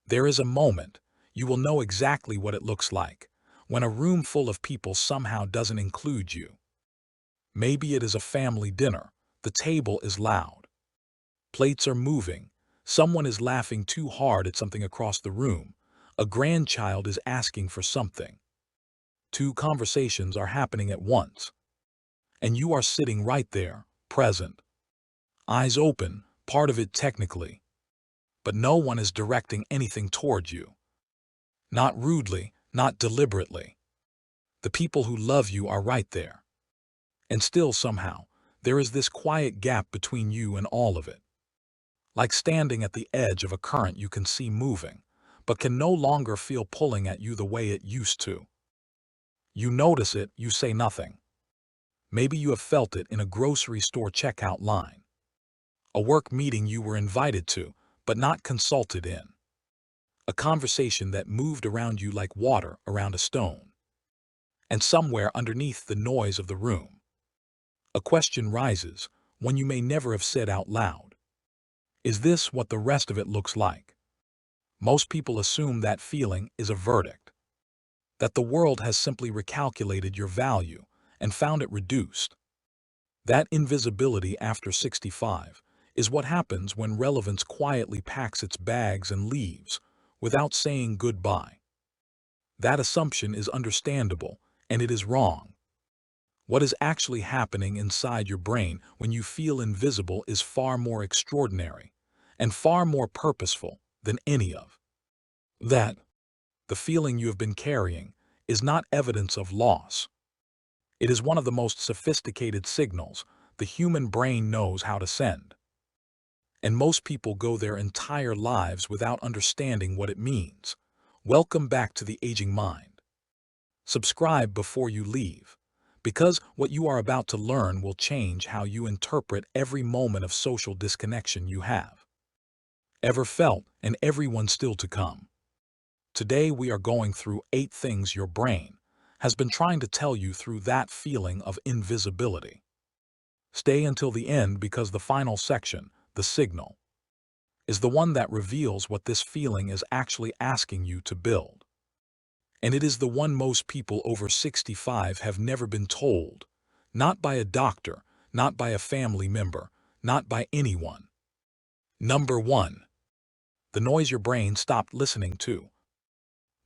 There is a moment, you will know exactly what it looks like, when a room full of people somehow doesn't include you. Maybe it is a family dinner, the table is loud, plates are moving, someone is laughing too hard at something across the room, a grandchild is asking for something. Two conversations are happening at once, and you are sitting right there, present, eyes open, part of it technically, but no one is directing anything toward you. Not rudely, not deliberately. The people who love you are right there. And still somehow, there is this quiet gap between you and all of it. Like standing at the edge of a current you can see moving, but can no longer feel pulling at you the way it used to. You notice it, you say nothing. Maybe you have felt it in a grocery store checkout line, a work meeting you were invited to, but not consulted in, a conversation that moved around you like water around a stone. And somewhere underneath the noise of the room, a question rises, one you may never have said out loud. Is this what the rest of it looks like? Most people assume that feeling is a verdict, that the world has simply recalculated your value and found it reduced. That invisibility after 65 is what happens when relevance quietly packs its bags and leaves without saying goodbye. That assumption is understandable, and it is wrong. What is actually happening inside your brain when you feel invisible is far more extraordinary and far more purposeful than any of that. The feeling you have been carrying is not evidence of loss. It is one of the most sophisticated signals the human brain knows how to send. And most people go their entire lives without understanding what it means. Welcome back to the Aging Mind. Subscribe before you leave, because what you are about to learn will change how you interpret every moment of social disconnection you have ever felt, and every one still to come. Today we are going through 8 things your brain has been trying to tell you through that feeling of invisibility. Stay until the end because the final section, the signal, is the one that reveals what this feeling is actually asking you to build. And it is the one most people over 65 have never been told, not by a doctor, not by a family member, not by anyone. Number 1. The noise your brain stopped listening to.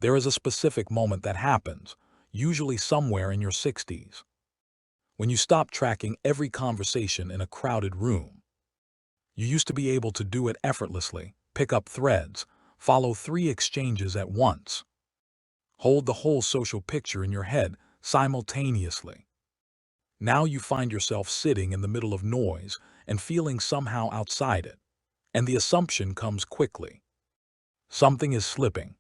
There is a specific moment that happens, usually somewhere in your 60s, when you stop tracking every conversation in a crowded room. You used to be able to do it effortlessly, pick up threads, follow 3 exchanges at once, hold the whole social picture in your head simultaneously. Now you find yourself sitting in the middle of noise and feeling somehow outside it, and the assumption comes quickly. Something is slipping.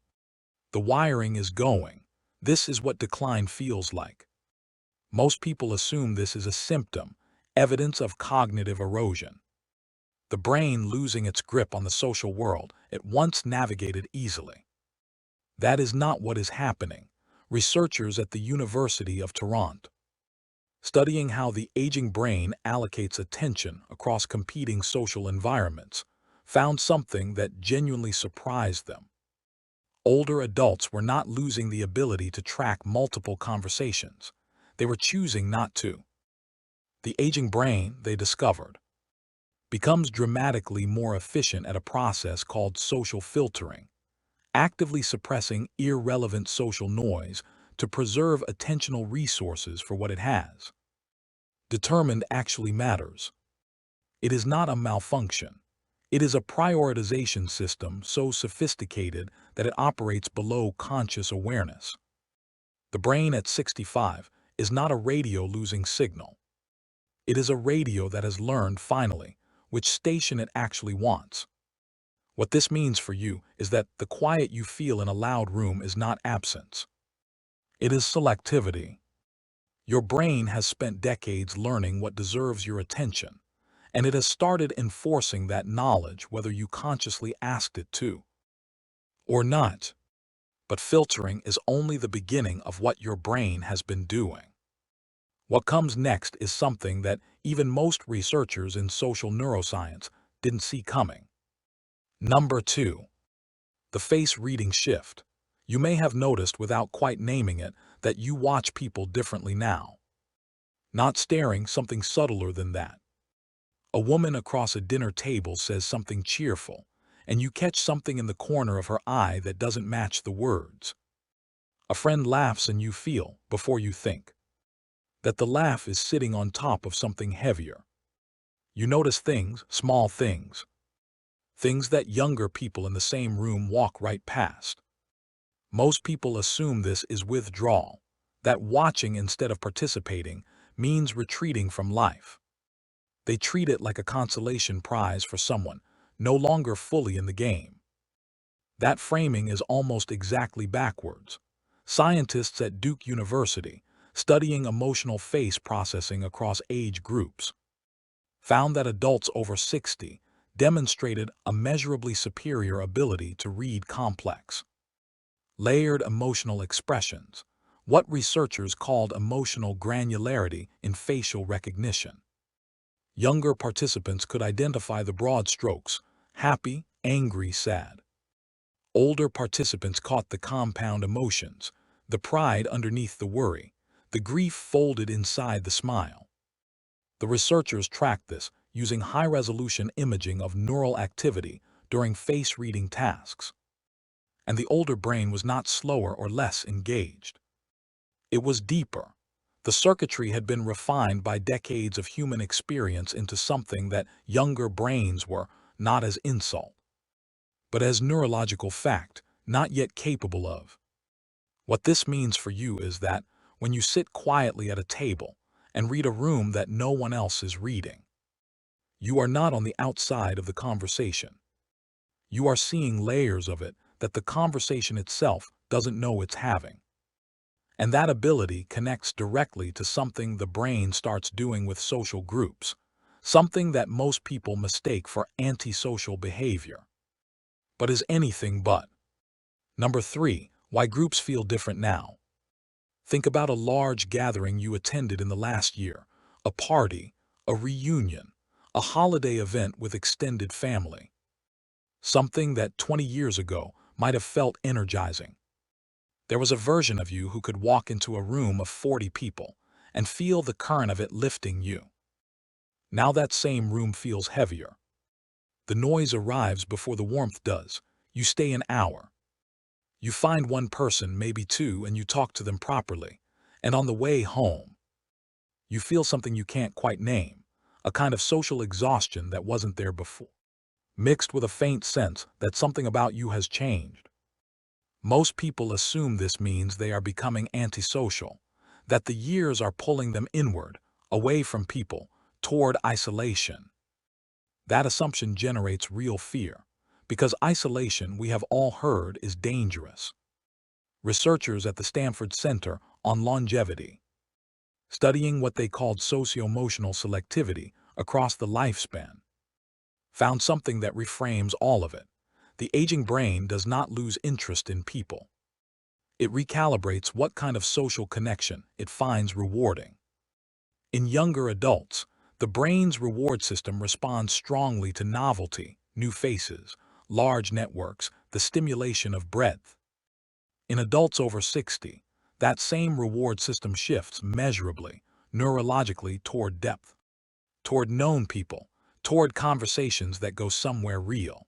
The wiring is going. This is what decline feels like. Most people assume this is a symptom, evidence of cognitive erosion. The brain losing its grip on the social world it once navigated easily. That is not what is happening. Researchers at the University of Toronto, studying how the aging brain allocates attention across competing social environments, found something that genuinely surprised them. Older adults were not losing the ability to track multiple conversations. They were choosing not to. The aging brain, they discovered, becomes dramatically more efficient at a process called social filtering, actively suppressing irrelevant social noise to preserve attentional resources for what it has determined actually matters. It is not a malfunction. It is a prioritization system so sophisticated that it operates below conscious awareness. The brain at 65 is not a radio losing signal. It is a radio that has learned, finally, which station it actually wants. What this means for you is that the quiet you feel in a loud room is not absence. It is selectivity. Your brain has spent decades learning what deserves your attention, and it has started enforcing that knowledge whether you consciously asked it to or not. But filtering is only the beginning of what your brain has been doing. What comes next is something that even most researchers in social neuroscience didn't see coming. Number 2. The face reading shift. You may have noticed without quite naming it that you watch people differently now. Not staring, something subtler than that. A woman across a dinner table says something cheerful, and you catch something in the corner of her eye that doesn't match the words. A friend laughs and you feel, before you think, that the laugh is sitting on top of something heavier. You notice things, small things. Things that younger people in the same room walk right past. Most people assume this is withdrawal, that watching instead of participating means retreating from life. They treat it like a consolation prize for someone no longer fully in the game. That framing is almost exactly backwards. Scientists at Duke University, studying emotional face processing across age groups, found that adults over 60 demonstrated a measurably superior ability to read complex, layered emotional expressions, what researchers called emotional granularity in facial recognition. Younger participants could identify the broad strokes: happy, angry, sad. Older participants caught the compound emotions, the pride underneath the worry, the grief folded inside the smile. The researchers tracked this using high-resolution imaging of neural activity during face-reading tasks. And the older brain was not slower or less engaged. It was deeper. The circuitry had been refined by decades of human experience into something that younger brains were, not as insult, but as neurological fact, not yet capable of. What this means for you is that when you sit quietly at a table and read a room that no one else is reading, you are not on the outside of the conversation. You are seeing layers of it that the conversation itself doesn't know it's having. And that ability connects directly to something the brain starts doing with social groups, something that most people mistake for antisocial behavior, but is anything but. Number 3, why groups feel different now. Think about a large gathering you attended in the last year, a party, a reunion, a holiday event with extended family. Something that 20 years ago might have felt energizing. There was a version of you who could walk into a room of 40 people and feel the current of it lifting you. Now that same room feels heavier. The noise arrives before the warmth does. You stay an hour. You find one person, maybe two, and you talk to them properly. And on the way home, you feel something you can't quite name, a kind of social exhaustion that wasn't there before, mixed with a faint sense that something about you has changed. Most people assume this means they are becoming antisocial, that the years are pulling them inward, away from people, toward isolation. That assumption generates real fear, because isolation, we have all heard, is dangerous. Researchers at the Stanford Center on Longevity, studying what they called socio-emotional selectivity across the lifespan, found something that reframes all of it. The aging brain does not lose interest in people. It recalibrates what kind of social connection it finds rewarding. In younger adults, the brain's reward system responds strongly to novelty, new faces, large networks, the stimulation of breadth. In adults over 60, that same reward system shifts measurably, neurologically, toward depth, toward known people, toward conversations that go somewhere real.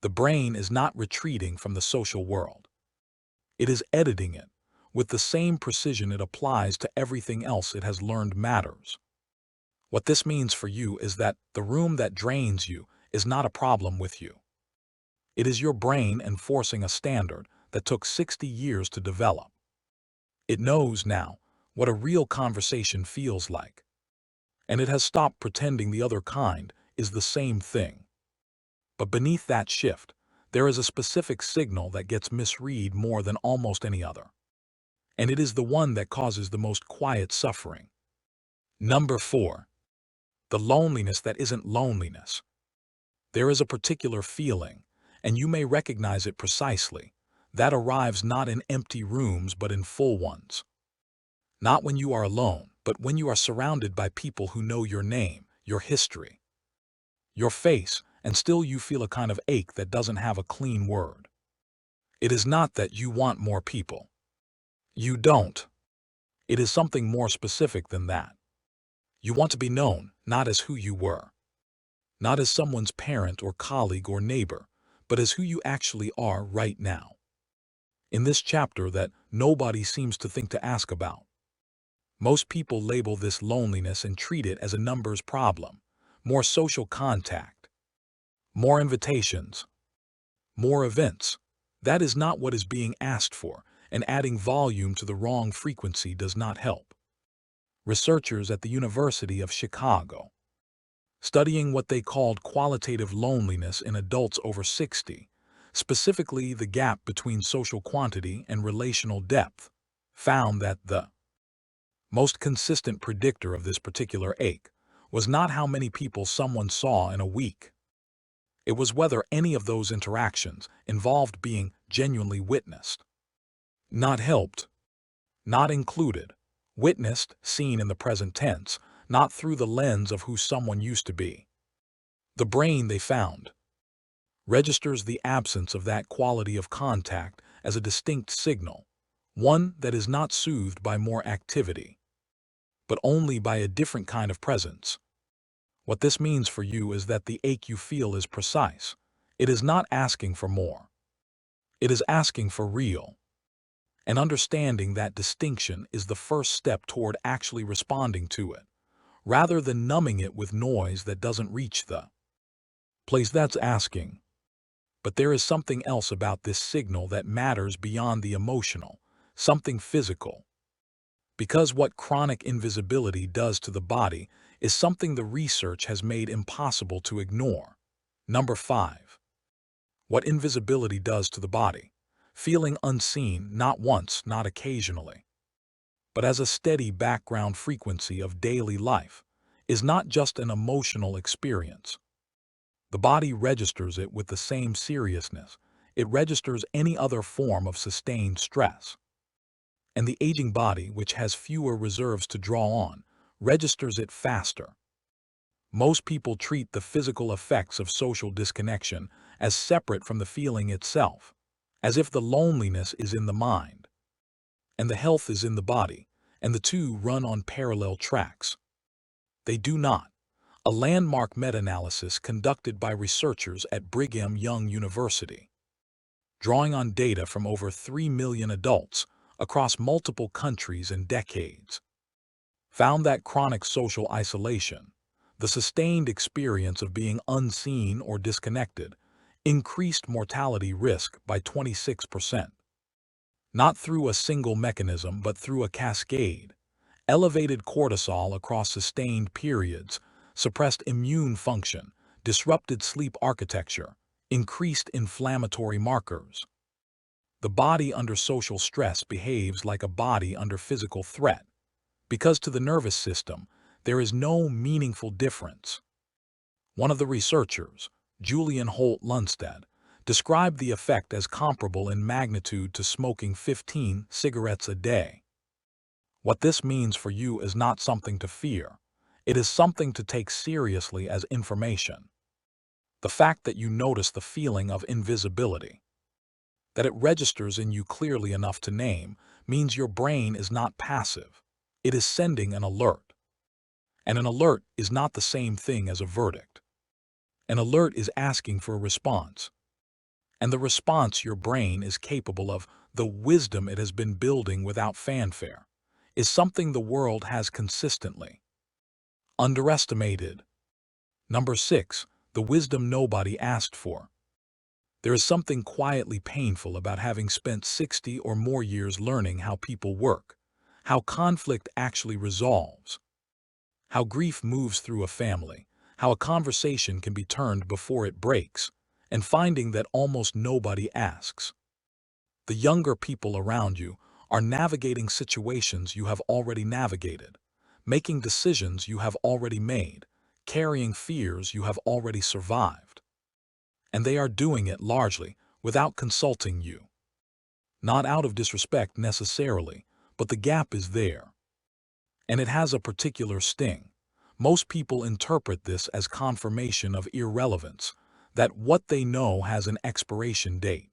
The brain is not retreating from the social world. It is editing it with the same precision it applies to everything else it has learned matters. What this means for you is that the room that drains you is not a problem with you. It is your brain enforcing a standard that took 60 years to develop. It knows now what a real conversation feels like, and it has stopped pretending the other kind is the same thing. But beneath that shift, there is a specific signal that gets misread more than almost any other. And it is the one that causes the most quiet suffering. Number 4. The loneliness that isn't loneliness. There is a particular feeling, and you may recognize it precisely, that arrives not in empty rooms but in full ones. Not when you are alone, but when you are surrounded by people who know your name, your history, your face, and still you feel a kind of ache that doesn't have a clean word. It is not that you want more people. You don't. It is something more specific than that. You want to be known, not as who you were, not as someone's parent or colleague or neighbor, but as who you actually are right now. In this chapter that nobody seems to think to ask about, most people label this loneliness and treat it as a numbers problem. More social contact, more invitations, more events. That is not what is being asked for, and adding volume to the wrong frequency does not help. Researchers at the University of Chicago, studying what they called qualitative loneliness in adults over 60, specifically the gap between social quantity and relational depth, found that the most consistent predictor of this particular ache was not how many people someone saw in a week. It was whether any of those interactions involved being genuinely witnessed. Not helped, not included, witnessed, seen in the present tense, not through the lens of who someone used to be. The brain, they found, registers the absence of that quality of contact as a distinct signal, one that is not soothed by more activity, but only by a different kind of presence. What this means for you is that the ache you feel is precise. It is not asking for more. It is asking for real. And understanding that distinction is the first step toward actually responding to it, rather than numbing it with noise that doesn't reach the place that's asking. But there is something else about this signal that matters beyond the emotional, something physical. Because what chronic invisibility does to the body is something the research has made impossible to ignore. Number 5. What invisibility does to the body. Feeling unseen not once, not occasionally, but as a steady background frequency of daily life, is not just an emotional experience. The body registers it with the same seriousness it registers any other form of sustained stress. And the aging body, which has fewer reserves to draw on, registers it faster. Most people treat the physical effects of social disconnection as separate from the feeling itself, as if the loneliness is in the mind, and the health is in the body, and the two run on parallel tracks. They do not. A landmark meta-analysis conducted by researchers at Brigham Young University, drawing on data from over 3 million adults across multiple countries and decades, found that chronic social isolation, the sustained experience of being unseen or disconnected, increased mortality risk by 26%. Not through a single mechanism but through a cascade. Elevated cortisol across sustained periods, suppressed immune function, disrupted sleep architecture, increased inflammatory markers. The body under social stress behaves like a body under physical threat, because to the nervous system, there is no meaningful difference. One of the researchers, Julian Holt Lundstedt, described the effect as comparable in magnitude to smoking 15 cigarettes a day. What this means for you is not something to fear. It is something to take seriously as information. The fact that you notice the feeling of invisibility, that it registers in you clearly enough to name, means your brain is not passive. It is sending an alert. And an alert is not the same thing as a verdict. An alert is asking for a response. And the response your brain is capable of, the wisdom it has been building without fanfare, is something the world has consistently underestimated. Number 6. The wisdom nobody asked for. There is something quietly painful about having spent 60 or more years learning how people work, how conflict actually resolves, how grief moves through a family, how a conversation can be turned before it breaks, and finding that almost nobody asks. The younger people around you are navigating situations you have already navigated, making decisions you have already made, carrying fears you have already survived. And they are doing it largely without consulting you. Not out of disrespect necessarily, but the gap is there. And it has a particular sting. Most people interpret this as confirmation of irrelevance, that what they know has an expiration date,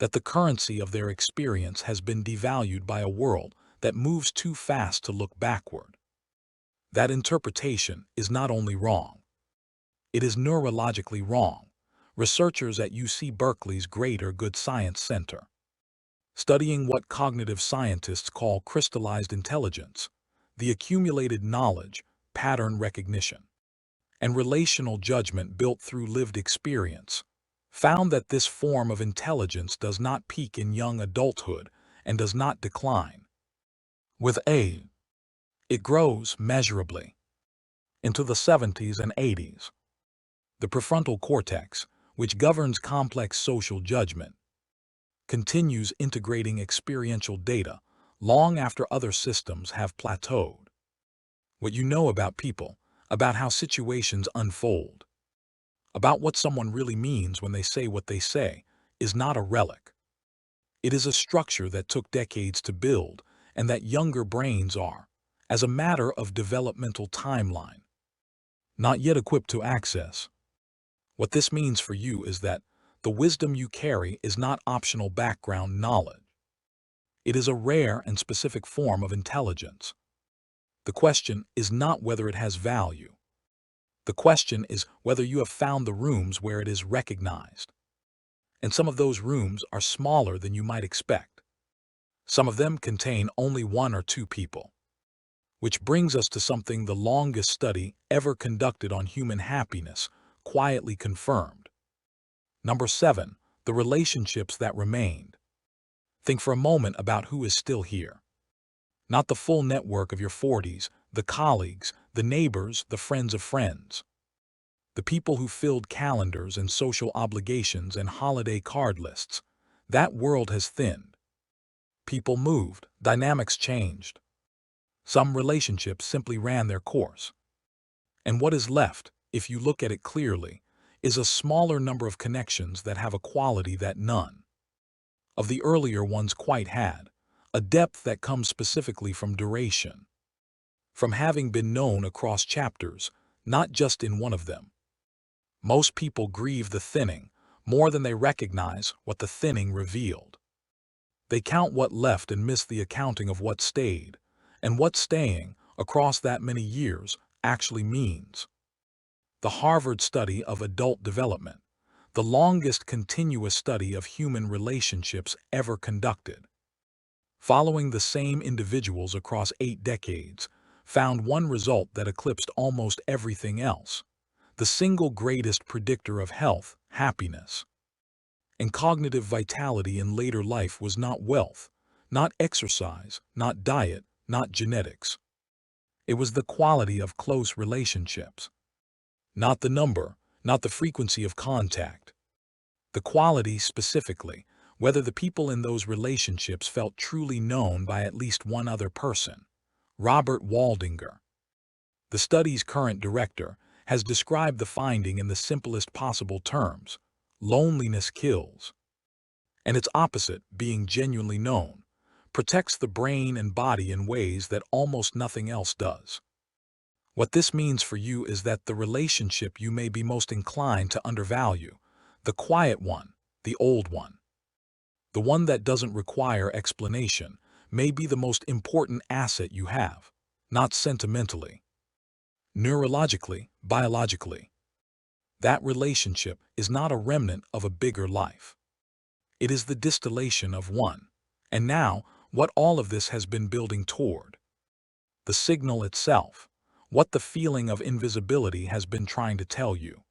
that the currency of their experience has been devalued by a world that moves too fast to look backward. That interpretation is not only wrong, it is neurologically wrong. Researchers at UC Berkeley's Greater Good Science Center, studying what cognitive scientists call crystallized intelligence, the accumulated knowledge, pattern recognition, and relational judgment built through lived experience, found that this form of intelligence does not peak in young adulthood and does not decline. With age, it grows measurably into the 70s and 80s. The prefrontal cortex, which governs complex social judgment, continues integrating experiential data long after other systems have plateaued. What you know about people, about how situations unfold, about what someone really means when they say what they say, is not a relic. It is a structure that took decades to build and that younger brains are, as a matter of developmental timeline, not yet equipped to access. What this means for you is that the wisdom you carry is not optional background knowledge. It is a rare and specific form of intelligence. The question is not whether it has value. The question is whether you have found the rooms where it is recognized. And some of those rooms are smaller than you might expect. Some of them contain only one or two people. Which brings us to something the longest study ever conducted on human happiness quietly confirmed. Number 7, the relationships that remained. Think for a moment about who is still here. Not the full network of your 40s, the colleagues, the neighbors, the friends of friends. The people who filled calendars and social obligations and holiday card lists. That world has thinned. People moved, dynamics changed. Some relationships simply ran their course. And what is left, if you look at it clearly, is a smaller number of connections that have a quality that none of the earlier ones quite had, a depth that comes specifically from duration, from having been known across chapters, not just in one of them. Most people grieve the thinning more than they recognize what the thinning revealed. They count what left and miss the accounting of what stayed, and what staying across that many years actually means. The Harvard study of adult development, the longest continuous study of human relationships ever conducted, following the same individuals across 8 decades, found one result that eclipsed almost everything else: the single greatest predictor of health, happiness, and cognitive vitality in later life was not wealth, not exercise, not diet, not genetics. It was the quality of close relationships. Not the number, not the frequency of contact. The quality specifically, whether the people in those relationships felt truly known by at least one other person. Robert Waldinger, the study's current director, has described the finding in the simplest possible terms: loneliness kills. And its opposite, being genuinely known, protects the brain and body in ways that almost nothing else does. What this means for you is that the relationship you may be most inclined to undervalue, the quiet one, the old one, the one that doesn't require explanation, may be the most important asset you have, not sentimentally, neurologically, biologically. That relationship is not a remnant of a bigger life. It is the distillation of one. And now, what all of this has been building toward. The signal itself, what the feeling of invisibility has been trying to tell you.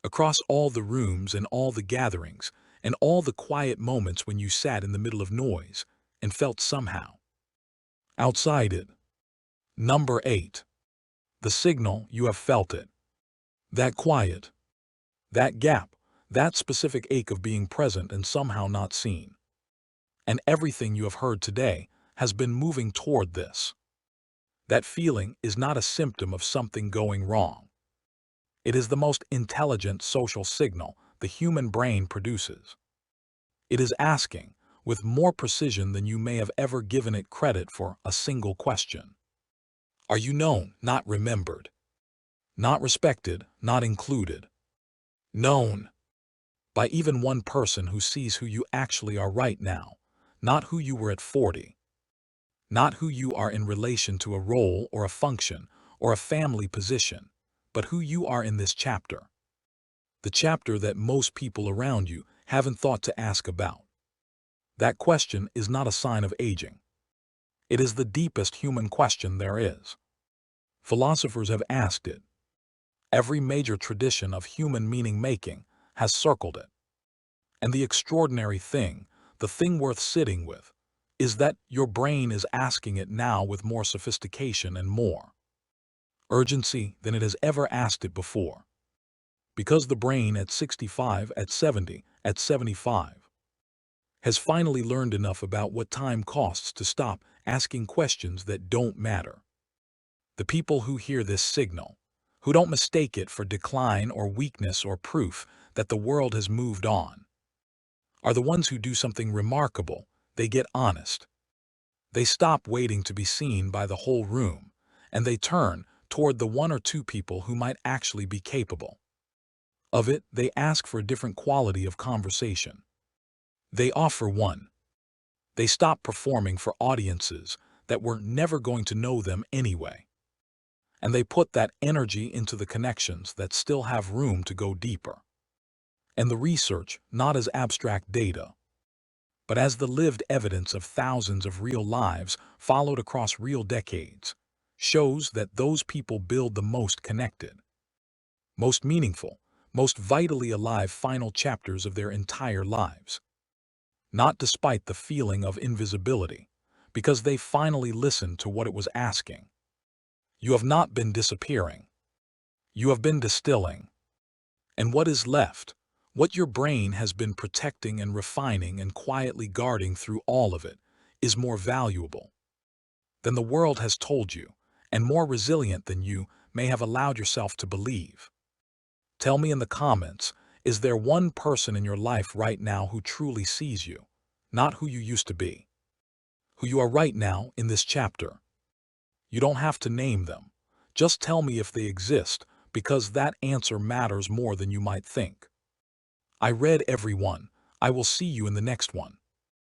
Across all the rooms and all the gatherings, and all the quiet moments when you sat in the middle of noise and felt somehow outside it. Number 8. The signal, you have felt it. That quiet, that gap, that specific ache of being present and somehow not seen. And everything you have heard today has been moving toward this. That feeling is not a symptom of something going wrong. It is the most intelligent social signal the human brain produces. It is asking, with more precision than you may have ever given it credit for, a single question. Are you known, not remembered? Not respected, not included. Known by even one person who sees who you actually are right now, not who you were at 40, not who you are in relation to a role or a function or a family position, but who you are in this chapter. The chapter that most people around you haven't thought to ask about. That question is not a sign of aging. It is the deepest human question there is. Philosophers have asked it. Every major tradition of human meaning-making has circled it. And the extraordinary thing, the thing worth sitting with, is that your brain is asking it now with more sophistication and more urgency than it has ever asked it before. Because the brain at 65, at 70, at 75, has finally learned enough about what time costs to stop asking questions that don't matter. The people who hear this signal, who don't mistake it for decline or weakness or proof that the world has moved on, are the ones who do something remarkable. They get honest. They stop waiting to be seen by the whole room, and they turn toward the one or two people who might actually be capable of it. They ask for a different quality of conversation. They offer one. They stop performing for audiences that were never going to know them anyway. And they put that energy into the connections that still have room to go deeper. And the research, not as abstract data, but as the lived evidence of thousands of real lives followed across real decades, shows that those people build the most connected, most meaningful, most vitally alive final chapters of their entire lives. Not despite the feeling of invisibility, because they finally listened to what it was asking. You have not been disappearing. You have been distilling. And what is left, what your brain has been protecting and refining and quietly guarding through all of it, is more valuable than the world has told you, and more resilient than you may have allowed yourself to believe. Tell me in the comments, is there one person in your life right now who truly sees you, not who you used to be, who you are right now in this chapter? You don't have to name them. Just tell me if they exist, because that answer matters more than you might think. I read every one. I will see you in the next one.